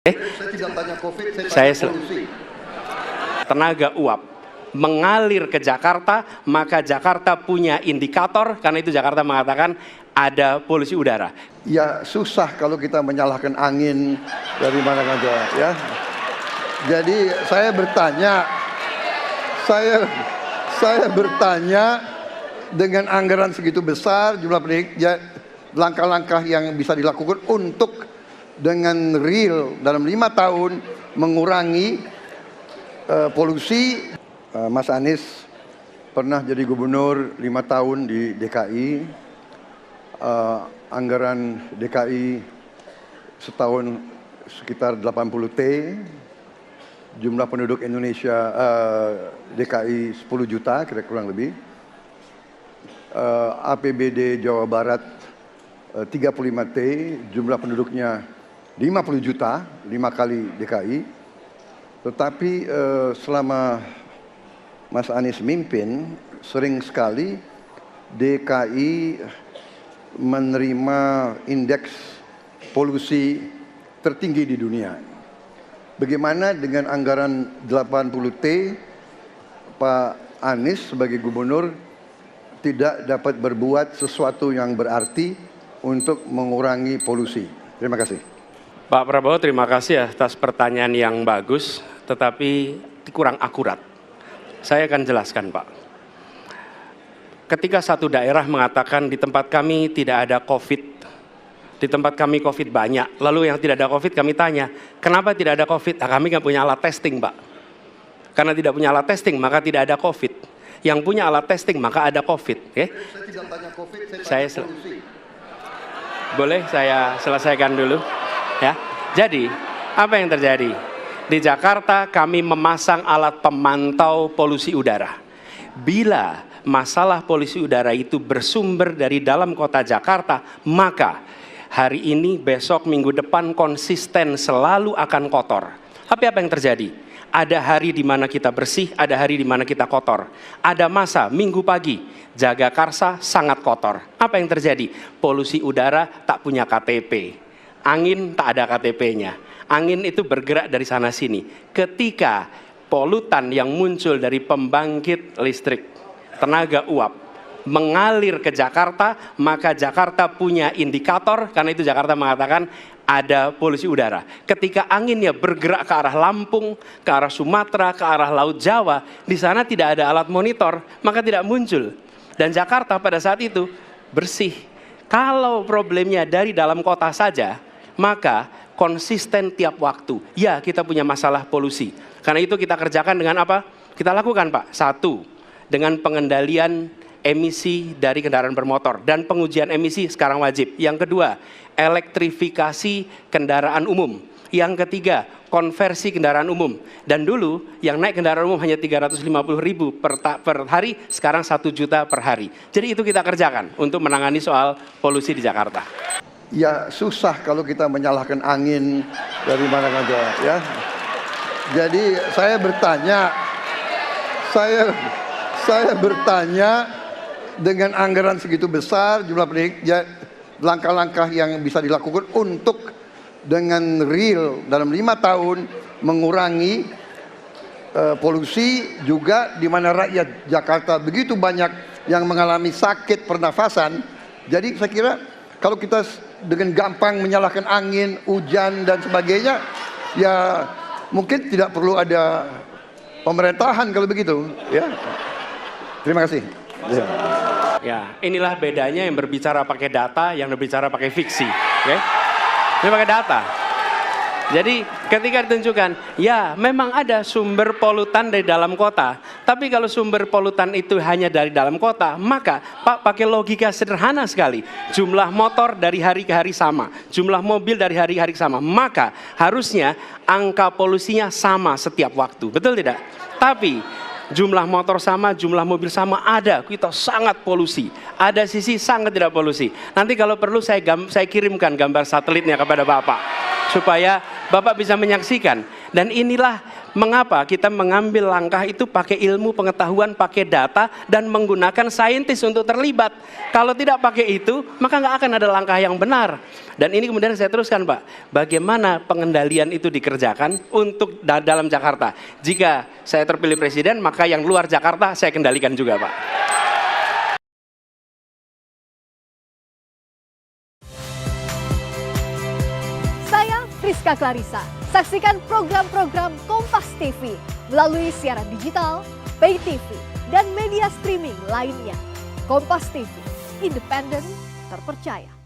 Saya tidak tanya COVID, saya tanya polusi. Tenaga uap mengalir ke Jakarta, maka Jakarta punya indikator, karena itu Jakarta mengatakan ada polusi udara. Ya susah kalau kita menyalahkan angin dari mana saja ya. Jadi saya bertanya dengan anggaran segitu besar, jumlah pendidik, langkah-langkah yang bisa dilakukan untuk dengan real dalam 5 tahun mengurangi polusi. Mas Anies pernah jadi gubernur 5 tahun di DKI. Anggaran DKI setahun sekitar 80 T. Jumlah penduduk Indonesia DKI 10 juta kira-kira kurang lebih. APBD Jawa Barat 35 T, jumlah penduduknya 50 juta, 5 kali DKI. Tetapi selama Mas Anies mimpin, sering sekali DKI menerima indeks polusi tertinggi di dunia. Bagaimana dengan anggaran 80 T, Pak Anies sebagai gubernur tidak dapat berbuat sesuatu yang berarti untuk mengurangi polusi? Terima kasih. Pak Prabowo, terima kasih atas pertanyaan yang bagus, tetapi kurang akurat. Saya akan jelaskan, Pak. Ketika satu daerah mengatakan di tempat kami tidak ada COVID, di tempat kami COVID banyak, lalu yang tidak ada COVID kami tanya, kenapa tidak ada COVID? Nah, kami nggak punya alat testing, Pak. Karena tidak punya alat testing, maka tidak ada COVID. Yang punya alat testing, maka ada COVID. Okay? Saya tidak tanya COVID, saya tanya polusi. Boleh saya selesaikan dulu? Ya. Jadi, apa yang terjadi? Di Jakarta kami memasang alat pemantau polusi udara. Bila masalah polusi udara itu bersumber dari dalam kota Jakarta, maka hari ini, besok, minggu depan konsisten selalu akan kotor. Tapi apa yang terjadi? Ada hari di mana kita bersih, ada hari di mana kita kotor. Ada masa minggu pagi, Jagakarsa sangat kotor. Apa yang terjadi? Polusi udara tak punya KTP. Angin tak ada KTP-nya. Angin itu bergerak dari sana sini. Ketika polutan yang muncul dari pembangkit listrik, tenaga uap, mengalir ke Jakarta, maka Jakarta punya indikator, karena itu Jakarta mengatakan ada polusi udara. Ketika anginnya bergerak ke arah Lampung, ke arah Sumatera, ke arah Laut Jawa, di sana tidak ada alat monitor, maka tidak muncul. Dan Jakarta pada saat itu bersih. Kalau problemnya dari dalam kota saja, maka konsisten tiap waktu. Ya, kita punya masalah polusi. Karena itu kita kerjakan dengan apa? Kita lakukan, Pak. 1, dengan pengendalian emisi dari kendaraan bermotor. Dan pengujian emisi sekarang wajib. Yang kedua, elektrifikasi kendaraan umum. Yang ketiga, konversi kendaraan umum. Dan dulu yang naik kendaraan umum hanya 350.000 per hari, sekarang 1 juta per hari. Jadi itu kita kerjakan untuk menangani soal polusi di Jakarta. Ya susah kalau kita menyalahkan angin dari mana saja ya. Jadi saya bertanya dengan anggaran segitu besar, jumlah pendidik, langkah-langkah yang bisa dilakukan untuk dengan real dalam 5 tahun mengurangi polusi, juga di mana rakyat Jakarta begitu banyak yang mengalami sakit pernafasan. Jadi saya kira kalau kita dengan gampang menyalahkan angin, hujan dan sebagainya, ya mungkin tidak perlu ada pemerintahan kalau begitu ya. Terima kasih. Ya, inilah bedanya yang berbicara pakai data, yang berbicara pakai fiksi. Oke? Ini pakai data. Jadi ketika ditunjukkan, ya memang ada sumber polutan dari dalam kota. Tapi kalau sumber polutan itu hanya dari dalam kota, maka Pak pakai logika sederhana sekali. Jumlah motor dari hari ke hari sama, jumlah mobil dari hari ke hari sama. Maka harusnya angka polusinya sama setiap waktu. Betul tidak? Tapi jumlah motor sama, jumlah mobil sama, ada kita sangat polusi. Ada sisi sangat tidak polusi. Nanti kalau perlu saya kirimkan gambar satelitnya kepada Bapak, supaya Bapak bisa menyaksikan. Dan inilah Mengapa kita mengambil langkah itu pakai ilmu pengetahuan, pakai data, dan menggunakan saintis untuk terlibat. Kalau tidak pakai itu, maka nggak akan ada langkah yang benar. Dan ini kemudian saya teruskan, Pak, bagaimana pengendalian itu dikerjakan untuk dalam Jakarta. Jika saya terpilih presiden, maka yang luar Jakarta saya kendalikan juga, Pak. Saya Rizka Clarissa. Saksikan program-program Kompas TV melalui siaran digital, pay TV, dan media streaming lainnya. Kompas TV, independen, terpercaya.